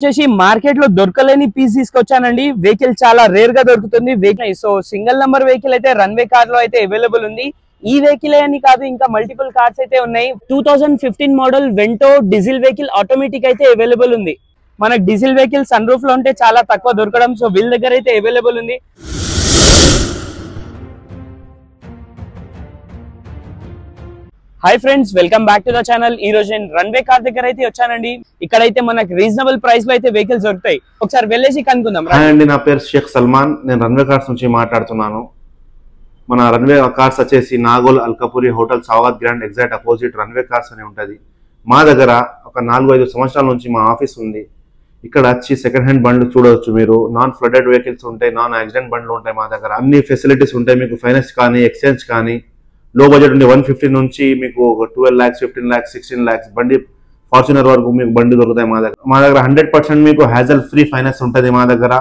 వచ్చేసి మార్కెట్ లో దొరకలేని పీస్ తీసుకొచ్చానండి. వెహికల్ చాలా రేర్ గా దొరుకుతుంది. సో సింగిల్ నంబర్ వెహికల్ అయితే రన్వే కార్ లో అయితే అవైలబుల్ ఉంది. ఈ వెహికల్ అని కాదు, ఇంకా మల్టిపుల్ కార్స్ అయితే ఉన్నాయి. 2015 model Vento diesel vehicle automatic అయితే అవైలబుల్ ఉంది. మనకు డీజిల్ వెహికల్ సన్ రూఫ్ లో ఉంటే చాలా తక్కువ దొరకడం, సో వీళ్ళ దగ్గర అయితే అవైలబుల్ ఉంది. Hi friends, welcome back to the channel. ఈ రోజు నేను రన్వే కార్ దగ్గర అయితే వచ్చానండి. ఇక్కడైతే మనకు రీజనబుల్ ప్రైస్ లో అయితే వెహికల్స్ దొరుకుతాయి. ఒకసారి వెళ్ళేసి కనుక్కుందాం. అండి, నా పేరు షేక్ సల్మాన్. నేను రన్వే కార్స్ నుంచి మాట్లాడుతున్నాను. మన రన్వే కార్స్ వచ్చేసి Nagole Alkapuri hotel Saugath grand exact opposite runway cars అని ఉంటుంది. మా దగ్గర ఒక 4-5 సంవత్సరాల నుంచి మా ఆఫీస్ ఉంది. ఇక్కడ వచ్చి సెకండ్ హ్యాండ్ బండ్లు చూడవచ్చు. మీరు నాన్ ఫ్లడెడ్ వెహికల్స్ ఉంటాయి, నాన్ యాక్సిడెంట్ బండ్లు ఉంటాయి. మా దగ్గర అన్ని ఫెసిలిటీస్ ఉంటాయి. మీకు ఫైనాన్స్ కానీ ఎక్స్చేంజ్ కానీ లో బడ్జెట్ ఉంది. 150 నుంచి మీకు 12 lakhs, 15 lakhs, 16 lakhs బండి ఫార్చునర్ వరకు మీకు బండి దొరుకుతాయి మా దగ్గర. మా దగ్గర 100% మీకు హ్యాజల్ ఫ్రీ ఫైనాన్స్ ఉంటుంది. మా దగ్గర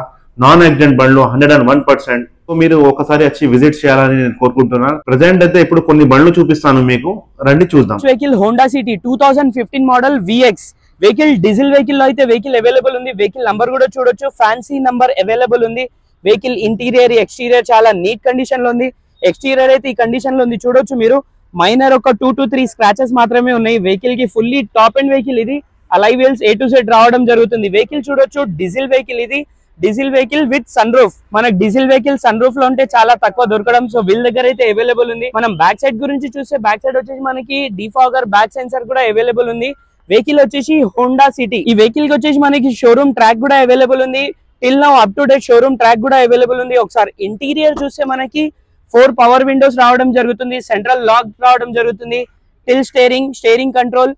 నాన్ యాక్సిడెంట్ బండ్లు 101%. మీరు ఒకసారి వచ్చి విజిట్ చేయాలని నేను కోరుకుంటున్నాను. ప్రెసెంట్ అయితే ఇప్పుడు కొన్ని బండ్లు చూపిస్తాను మీకు, రండి చూద్దాం. Vehicle Honda city 2015 model VX vehicle diesel vehicle లో అయితే వెహికల్ అవైలబుల్ ఉంది. వెహికల్ నంబర్ కూడా చూడొచ్చు, ఫ్యాన్సీ నంబర్ అవైలబుల్ ఉంది. వెహికల్ ఇంటీరియర్ ఎక్స్టీరియర్ చాలా నీట్ కండిషన్ లో ఉంది. ఎక్స్టీరియర్ అయితే ఈ కండిషన్ లో ఉంది, చూడొచ్చు మీరు. మైనర్ ఒక 2 to 3 స్క్రాచెస్ మాత్రమే ఉన్నాయి. వెహికల్ కి ఫుల్లీ టాప్ అండ్ వెహికల్ ఇది. Alloy wheels A to Z రావడం జరుగుతుంది. వెహికల్ చూడొచ్చు, డీజిల్ వెహికల్ ఇది. Diesel vehicle with sunroof. మనకు డీజిల్ వెహికల్ సన్ రూఫ్ లో ఉంటే చాలా తక్కువ దొరకడం, సో వీళ్ళ దగ్గర అయితే అవైలబుల్ ఉంది. మనం బ్యాక్ సైడ్ గురించి చూస్తే, బ్యాక్ సైడ్ వచ్చేసి మనకి డిఫాగర్ బ్యాక్ సెన్సర్ కూడా అవైలబుల్ ఉంది. వెహికల్ వచ్చేసి హోండా సిటీ. ఈ వెహికల్ కి వచ్చేసి మనకి షోరూమ్ ట్రాక్ కూడా అవైలబుల్ ఉంది. Till now up to date showroom track కూడా అవైలబుల్ ఉంది. ఒకసారి ఇంటీరియర్ చూస్తే మనకి 4 పవర్ విండోస్ రావడం జరుగుతుంది. సెంట్రల్ లాక్ రావడం జరుగుతుంది. Tilt steering control,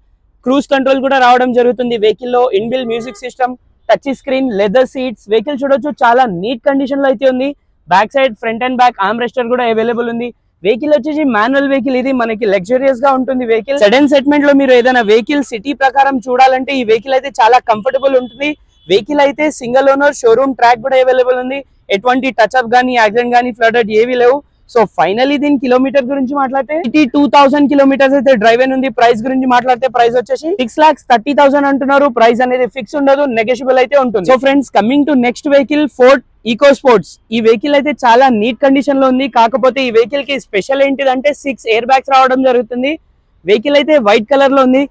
cruise control కూడా రావడం జరుగుతుంది. వెహికల్ లో inbuilt music system, touch screen, leather seats. Vehicle చూడొచ్చు, చాలా నీట్ కండిషన్ లో అయితే ఉంది. Back side front and back arm rester కూడా అవైలబుల్ ఉంది. వెహికల్ వచ్చేసి మాన్యువల్ వెహికల్ ఇది. మనకి లగ్జరియస్ గా ఉంటుంది వెహికల్. సెడన్ సెగ్మెంట్ లో మీరు ఏదైనా వెహికల్ సిటీ ప్రకారం చూడాలంటే ఈ వెహికల్ అయితే చాలా కంఫర్టబుల్ ఉంటుంది. వెహికల్ అయితే సింగిల్ ఓనర్, షోరూమ్ ట్రాక్ కూడా అవైలబుల్ ఉంది. ఎటువంటి టచ్ అప్ గానీ, యాక్సిడెంట్ గానీ, ఫ్లడెడ్ ఏవి లేవు. సో ఫైనల్లీ దీని కిలోమీటర్ గురించి మాట్లాడితే 2000 కిలోమీటర్స్ అయితే డ్రైవ్ అయిన ఉంది. ప్రైస్ గురించి మాట్లాడితే ప్రైస్ వచ్చేసి 6,30,000 అంటున్నారు. ప్రైస్ అనేది ఫిక్స్ ఉండదు, నెగోషియబుల్ అయితే ఉంటుంది. So friends, coming to next vehicle, Ford Eco Sports. ఈ వెహికల్ అయితే చాలా నీట్ కండిషన్ లో ఉంది. కాకపోతే ఈ వెహికల్ కి స్పెషల్ ఏంటిదంటే 6 ఎయిర్ బ్యాగ్స్ రావడం జరుగుతుంది. వెహికల్ అయితే వైట్ కలర్ లో ఉంది.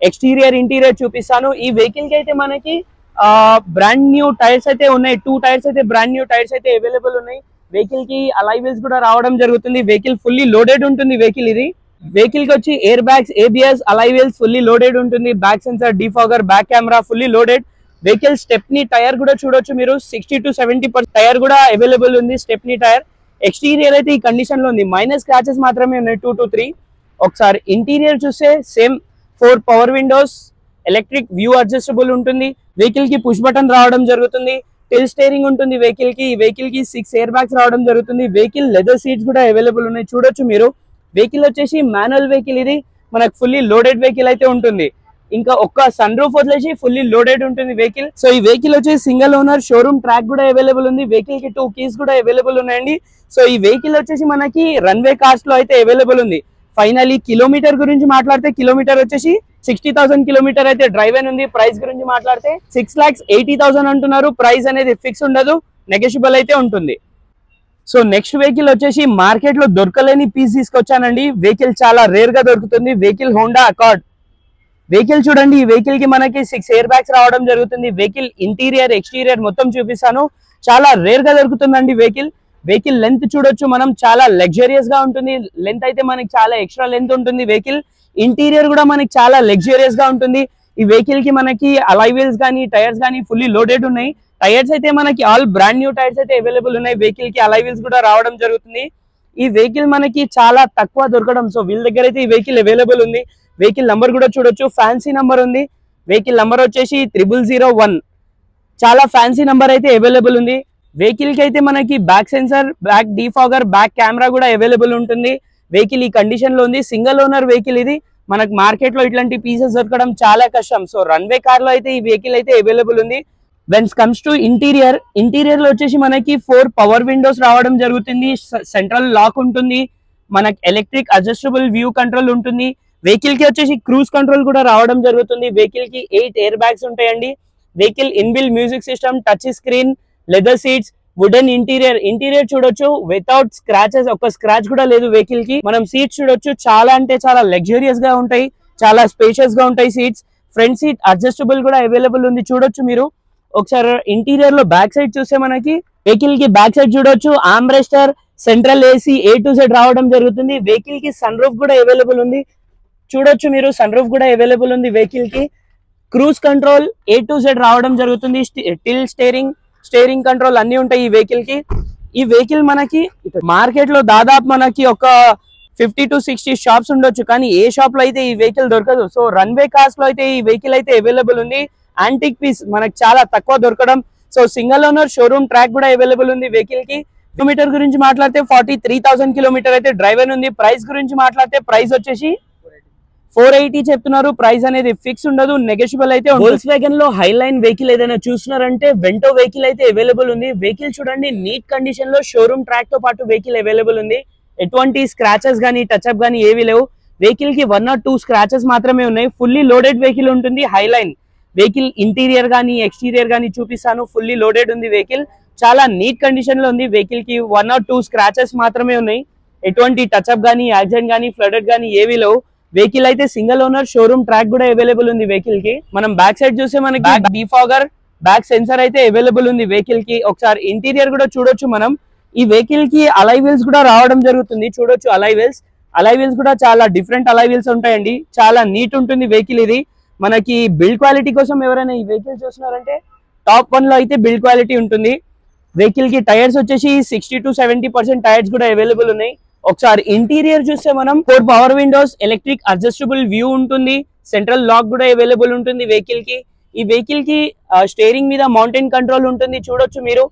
ఎక్స్టీరియర్ ఇంటీరియర్ చూపిస్తాను. ఈ వెహికల్ కి అయితే మనకి బ్రాండ్ న్యూ టైర్స్ అయితే ఉన్నాయి. 2 టైర్స్ అయితే బ్రాండ్ న్యూ టైర్స్ అయితే అవైలబుల్ ఉన్నాయి. వెహికల్ కి అలై వీల్స్ కూడా రావడం జరుగుతుంది. వెహికల్ ఫుల్లీ లోడెడ్ ఉంటుంది. వెహికల్ ఇది. వెహికల్ కి వచ్చి air bags, ABS, alloy wheels fully loaded ఉంటుంది. Back sensor, defogger, back camera fully loaded. Vehicle stepney tyre కూడా చూడొచ్చు మీరు. 60 to 70% టైర్ కూడా అవైలబుల్ ఉంది. Stepney tyre. ఎక్స్టీరియర్ అయితే ఈ కండిషన్ లో ఉంది. మైనస్ స్క్రాచెస్ మాత్రమే ఉన్నాయి, 2 to 3. ఒకసారి ఇంటీరియర్ చూస్తే same 4 power Windows, electric view adjustable ఉంటుంది. వెహికల్ కి పుష్ బటన్ రావడం జరుగుతుంది. టిల్ స్టీరింగ్ ఉంటుంది వెహికల్ కి. ఈ వెహికల్ కి 6 ఎయిర్ బ్యాగ్స్ రావడం జరుగుతుంది. వెహికల్ లెదర్ సీట్స్ కూడా అవైలబుల్ ఉన్నాయి, చూడొచ్చు మీరు. వెహికల్ వచ్చేసి మాన్యువల్ వెహికల్ ఇది. మనకు ఫుల్లీ లోడెడ్ వెహికల్ అయితే ఉంటుంది. ఇంకా ఒక్క సన్ రూఫ్ వదిలేసి ఫుల్లీ లోడెడ్ ఉంటుంది వెహికల్. సో ఈ వెహికల్ వచ్చేసి సింగిల్ ఓనర్, షోరూమ్ ట్రాక్ కూడా అవైలబుల్ ఉంది. వెహికల్ కి 2 keys కూడా అవైలబుల్ ఉన్నాయండి. సో ఈ వెహికల్ వచ్చేసి మనకి రన్వే కార్స్ లో అయితే అవైలబుల్ ఉంది. ఫైనలీ కిలోమీటర్ గురించి మాట్లాడితే, కిలోమీటర్ వచ్చేసి 60,000 కిలోమీటర్ అయితే డ్రైవ్ అయిన ఉంది. ప్రైస్ గురించి మాట్లాడితే 6,80,000 అంటున్నారు. ప్రైస్ అనేది ఫిక్స్ ఉండదు, నెగోషియబుల్ అయితే ఉంటుంది. సో నెక్స్ట్ వెహికల్ వచ్చేసి మార్కెట్ లో దొరకలేని పీస్ తీసుకొచ్చానండి. వెహికల్ చాలా రేర్ గా దొరుకుతుంది. Vehicle Honda accord. వెహికల్ చూడండి, ఈ వెహికల్ కి మనకి 6 ఎయిర్ బ్యాగ్స్ రావడం జరుగుతుంది. వెహికల్ ఇంటీరియర్ ఎక్స్టీరియర్ మొత్తం చూపిస్తాను. చాలా రేర్ గా దొరుకుతుందండి వెహికల్. వెహికల్ లెంత్ చూడొచ్చు మనం, చాలా లగ్జరియస్ గా ఉంటుంది. లెంత్ అయితే మనకి చాలా ఎక్స్ట్రా లెంత్ ఉంటుంది వెహికల్. ఇంటీరియర్ కూడా మనకి చాలా లగ్జరియస్ గా ఉంటుంది. ఈ వెహికల్ కి మనకి అలై వీల్స్ కానీ, టైర్స్ కానీ ఫుల్లీ లోడెడ్ ఉన్నాయి. టైర్స్ అయితే మనకి ఆల్ బ్రాండ్ న్యూ టైర్స్ అయితే అవైలబుల్ ఉన్నాయి. వెహికల్ కి అలై వీల్స్ కూడా రావడం జరుగుతుంది. ఈ వెహికల్ మనకి చాలా తక్కువ దొరకడం, సో వీళ్ళ దగ్గర అయితే ఈ వెహికల్ అవైలబుల్ ఉంది. వెహికల్ నంబర్ కూడా చూడొచ్చు, ఫ్యాన్సీ నంబర్ ఉంది. వెహికల్ నంబర్ వచ్చేసి 0001. చాలా ఫ్యాన్సీ నంబర్ అయితే అవైలబుల్ ఉంది. వెహికల్ కి అయితే మనకి back sensor, back defogger, back camera కూడా అవైలబుల్ ఉంటుంది. వెహికల్ ఈ కండిషన్ లో ఉంది. సింగిల్ ఓనర్ వెహికల్ ఇది. మనకు మార్కెట్ లో ఇట్లాంటి పీసెస్ దొరకడం చాలా కష్టం. సో రన్వే కార్ లో అయితే ఈ వెహికల్ అయితే అవైలబుల్ ఉంది. When comes to interior, interior లో వచ్చేసి మనకి 4 పవర్ విండోస్ రావడం జరుగుతుంది. సెంట్రల్ లాక్ ఉంటుంది. మనకి ఎలక్ట్రిక్ అడ్జస్టబుల్ వ్యూ కంట్రోల్ ఉంటుంది. వెహికల్ కి వచ్చేసి క్రూజ్ కంట్రోల్ కూడా రావడం జరుగుతుంది. వెహికల్ కి 8 ఎయిర్ బ్యాగ్స్ ఉంటాయండి. Vehicle inbuilt music system, touch screen, leather seats, wooden interior చూడొచ్చు వితౌట్ స్క్రాచెస్, ఒక్క స్క్రాచ్ కూడా లేదు వెహికల్ కి. మనం సీట్స్ చూడొచ్చు, చాలా అంటే చాలా లగ్జరియస్ గా ఉంటాయి, చాలా స్పేషియస్ గా ఉంటాయి సీట్స్. ఫ్రంట్ సీట్ అడ్జస్టబుల్ కూడా అవైలబుల్ ఉంది చూడొచ్చు మీరు. ఒకసారి ఇంటీరియర్ లో బ్యాక్ సైడ్ చూస్తే మనకి వెహికల్ కి బ్యాక్ సైడ్ చూడొచ్చు armrester, central AC A to Z రావడం జరుగుతుంది. వెహికల్ కి సన్ రూఫ్ కూడా అవైలబుల్ ఉంది చూడొచ్చు మీరు, సన్ రూఫ్ కూడా అవైలబుల్ ఉంది వెహికల్ కి. Cruise control A to Z రావడం జరుగుతుంది. టిల్ స్టీరింగ్ కంట్రోల్ అన్ని ఉంటాయి ఈ వెహికల్ కి. ఈ వెహికల్ మనకి మార్కెట్ లో దాదాపు మనకి ఒక 50 to 60 షాప్స్ ఉండొచ్చు, కానీ ఏ షాప్ లో అయితే ఈ వెహికల్ దొరకదు. సో రన్వే కార్స్ లో అయితే ఈ వెహికల్ అయితే అవైలబుల్ ఉంది. యాంటిక్ పీస్ మనకి చాలా తక్కువ దొరకడం. So single owner showroom track కూడా అవైలబుల్ ఉంది వెహికల్ కి. కిలోమీటర్ గురించి మాట్లాడితే 43,000 కిలోమీటర్ అయితే డ్రైవ్ ఉంది. ప్రైస్ గురించి మాట్లాడితే ప్రైస్ వచ్చేసి 480 చెప్తున్నారు. ప్రైస్ అనేది ఫిక్స్ ఉండదు, నెగోషియబుల్ అయితే. వోల్క్స్వాగన్ లో హైలైన్ వెహికల్ ఏదైనా చూస్తున్నారంటే వెంటో వెహికల్ అయితే అవైలబుల్ ఉంది. వెహికల్ చూడండి నీట్ కండిషన్ లో షోరూమ్ ట్రాక్ తో పాటు వెహికల్ అవైలబుల్ ఉంది. ఎటువంటి స్క్రాచెస్ గానీ టచ్అప్ గానీ ఏవి లేవు. వెహికల్ కి 1 or 2 స్క్రాచెస్ మాత్రమే ఉన్నాయి. ఫుల్లీ లోడెడ్ వెహికల్ ఉంటుంది. హైలైన్ వెహికల్ ఇంటీరియర్ గానీ ఎక్స్టీరియర్ గానీ చూపిస్తాను. ఫుల్లీ లోడెడ్ ఉంది వెహికల్, చాలా నీట్ కండిషన్ లో ఉంది. వెహికల్ కి 1 or 2 స్క్రాచెస్ మాత్రమే ఉన్నాయి. ఎటువంటి టచ్అప్ గానీ యాక్సిడెంట్ గానీ ఫ్లడెడ్ గానీ ఏవి లేవు. వెహికల్ అయితే సింగిల్ ఓనర్ షోరూమ్ ట్రాక్ కూడా అవైలబుల్ ఉంది వెహికల్ కి. మనం బ్యాక్ సైడ్ చూస్తే మనకి డిఫాగర్, బ్యాక్ సెన్సర్ అయితే అవైలబుల్ ఉంది వెహికల్ కి. ఒకసారి ఇంటీరియర్ కూడా చూడొచ్చు మనం. ఈ వెహికల్ కి అలై వీల్స్ కూడా రావడం జరుగుతుంది చూడొచ్చు. అలై వీల్స్ కూడా చాలా డిఫరెంట్ అలై వీల్స్ ఉంటాయండి. చాలా నీట్ ఉంటుంది వెహికల్ ఇది. మనకి బిల్డ్ క్వాలిటీ కోసం ఎవరైనా ఈ వెహికల్ చూస్తున్నారంటే టాప్ 1 లో అయితే బిల్డ్ క్వాలిటీ ఉంటుంది. వెహికల్ కి టైర్స్ వచ్చేసి 60 to 70% టైర్స్ కూడా అవైలబుల్ ఉన్నాయి. ఒకసారి ఇంటీరియర్ చూస్తే మనం 4 power Windows, electric adjustable view ఉంటుంది. సెంట్రల్ లాక్ కూడా అవైలబుల్ ఉంటుంది వెహికల్ కి. ఈ వెహికల్ కి స్టీరింగ్ మీద మౌంటైన్ కంట్రోల్ ఉంటుంది చూడొచ్చు మీరు.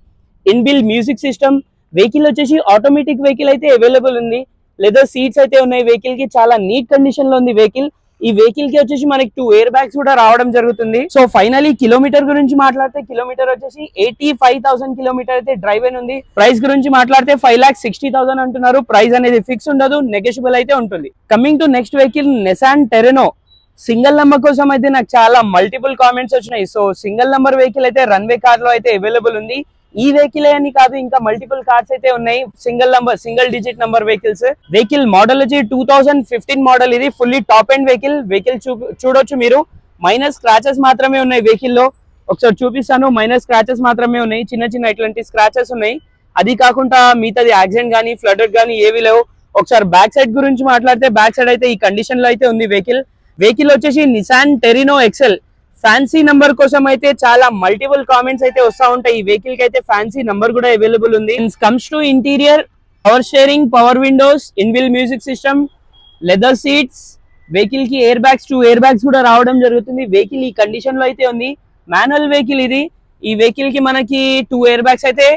Inbuilt music system. వెహికల్ వచ్చేసి ఆటోమేటిక్ వెహికల్ అయితే అవైలబుల్ ఉంది. లెదర్ సీట్స్ అయితే ఉన్నాయి వెహికల్ కి. చాలా నీట్ కండిషన్ లో ఉంది వెహికల్. ఈ వెహికల్ కి వచ్చేసి మనకి 2 ఎయిర్ బ్యాగ్స్ కూడా రావడం జరుగుతుంది. సో ఫైనలీ కిలోమీటర్ గురించి మాట్లాడితే కిలోమీటర్ వచ్చేసి 85,000 కిలోమీటర్ అయితే డ్రైవ్ ఉంది. ప్రైస్ గురించి మాట్లాడితే 5,60,000 అంటున్నారు. ప్రైస్ అనేది ఫిక్స్ ఉండదు, నెగోషియబుల్ అయితే ఉంటుంది. Coming to next vehicle Nissan Terrano. Single number కోసం అయితే నాకు చాలా మల్టిపుల్ కామెంట్స్ వచ్చినాయి. సో సింగిల్ నంబర్ వెహికల్ అయితే రన్వే కార్ లో అయితే అవైలబుల్ ఉంది. ఈ వెహికల్ అని కాదు, ఇంకా మల్టిపుల్ కార్స్ అయితే ఉన్నాయి. Single digit number vehicles. Vehicle model వచ్చి 2015 మోడల్. ఇది fully top end vehicle. Vehicle చూడొచ్చు మీరు. మైనర్ స్క్రాచెస్ మాత్రమే ఉన్నాయి వెహికల్ లో. ఒకసారి చూపిస్తాను. మైనర్ స్క్రాచెస్ మాత్రమే ఉన్నాయి, చిన్న ఇట్లాంటి స్క్రాచెస్ ఉన్నాయి. అది కాకుండా మిగతాది యాక్సిడెంట్ గానీ ఫ్లడెడ్ గానీ ఏవి లేవు. ఒకసారి బ్యాక్ సైడ్ గురించి మాట్లాడితే బ్యాక్ సైడ్ అయితే ఈ కండిషన్ లో అయితే ఉంది వెహికల్. వెహికల్ వచ్చేసి నిసాన్ టెరినో ఎక్సెల్. ఫ్యాన్సీ నంబర్ కోసం అయితే చాలా మల్టిపుల్ కామెంట్స్ అయితే వస్తూ ఉంటాయి. ఈ వెహికల్ కి అయితే ఫ్యాన్సీ నంబర్ కూడా అవైలబుల్ ఉంది. Comes to interior, power steering, power Windows, inbuilt music system, leather seats. Vehicle కి టూ ఎయిర్ బ్యాగ్స్ కూడా రావడం జరుగుతుంది. వెహికల్ ఈ కండిషన్ లో అయితే ఉంది. మాన్యువల్ వెహికల్ ఇది. ఈ వెహికల్ కి మనకి 2 ఎయిర్ బ్యాగ్స్ అయితే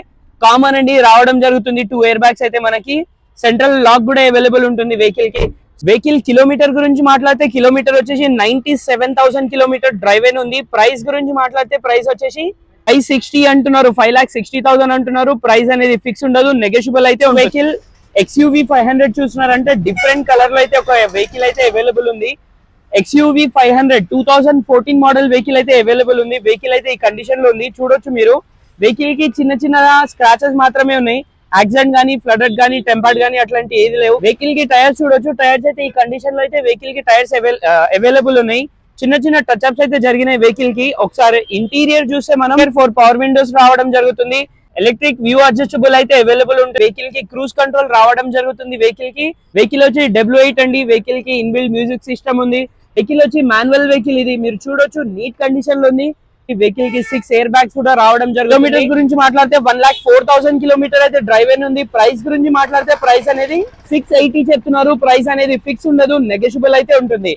కామన్ అండి రావడం జరుగుతుంది. 2 ఎయిర్ బ్యాగ్స్ అయితే మనకి. సెంట్రల్ లాక్ కూడా అవైలబుల్ ఉంటుంది వెహికల్ కి. వెహికల్ కిలోమీటర్ గురించి మాట్లాడితే కిలోమీటర్ వచ్చేసి 97,000 కిలోమీటర్ డ్రైవ్ ఉంది. ప్రైస్ గురించి మాట్లాడితే ప్రైస్ వచ్చేసి 560 అంటున్నారు. 5,60,000 అంటున్నారు. ప్రైస్ అనేది ఫిక్స్ ఉండదు, నెగోషియబుల్ అయితే. వెహికల్ XUV 500 చూస్తున్నారంటే డిఫరెంట్ కలర్ లో అయితే ఒక వెహికల్ అయితే అవైలబుల్ ఉంది. XUV 500 2014 మోడల్ వెహికల్ అయితే అవైలబుల్ ఉంది. వెహికల్ అయితే ఈ కండిషన్ లో ఉంది చూడొచ్చు మీరు. వెహికల్ కి చిన్న స్క్రాచెస్ మాత్రమే ఉన్నాయి. యాక్సిడెంట్ గానీ ఫ్లడెడ్ గానీ టెంపర్డ్ గానీ అట్లాంటి ఏది లేవు. వెహికల్ కి టైర్స్ చూడొచ్చు. టైర్స్ అయితే ఈ కండిషన్ లో అయితే వెహికల్ కి టైర్స్ అవైలబుల్ ఉన్నాయి. చిన్న టచ్అప్స్ అయితే జరిగినాయి వెహికల్ కి. ఒకసారి ఇంటీరియర్ చూస్తే మనం 4 పవర్ విండోస్ రావడం జరుగుతుంది. ఎలక్ట్రిక్ వ్యూ అడ్జస్టబుల్ అయితే అవైలబుల్ ఉంటుంది. వెహికల్ కి క్రూజ్ కంట్రోల్ రావడం జరుగుతుంది. వెహికల్ వచ్చి W8 అండి. వెహికల్ కి ఇన్బిల్ట్ మ్యూజిక్ సిస్టమ్ ఉంది. వెహికల్ వచ్చి మాన్యువల్ వెహికల్ ఇది. మీరు చూడొచ్చు నీట్ కండిషన్ లో ఉంది. వెహికల్ కి 6 ఎయిర్ బ్యాగ్స్ కూడా రావడం జరుగుతుంది. కిలోమీటర్ గురించి మాట్లాడితే 1,04,000 కిలోమీటర్ అయితే డ్రైవ్ ఉంది. ప్రైస్ గురించి మాట్లాడితే ప్రైస్ అనేది 680 చెప్తున్నారు. ప్రైస్ అనేది ఫిక్స్ ఉండదు, నెగోషియబుల్ అయితే ఉంటుంది.